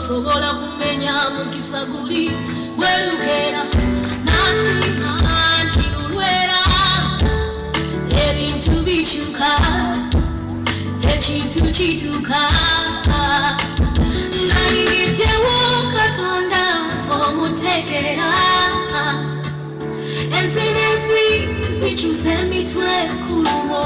osobola kumenya mukisa guli bwerukera nasi anti lulwera ebintu bikyuka ekintu kituka nayingiddewo Katonda omutegera ensi n'ensi zikyusa emitwe ku luwo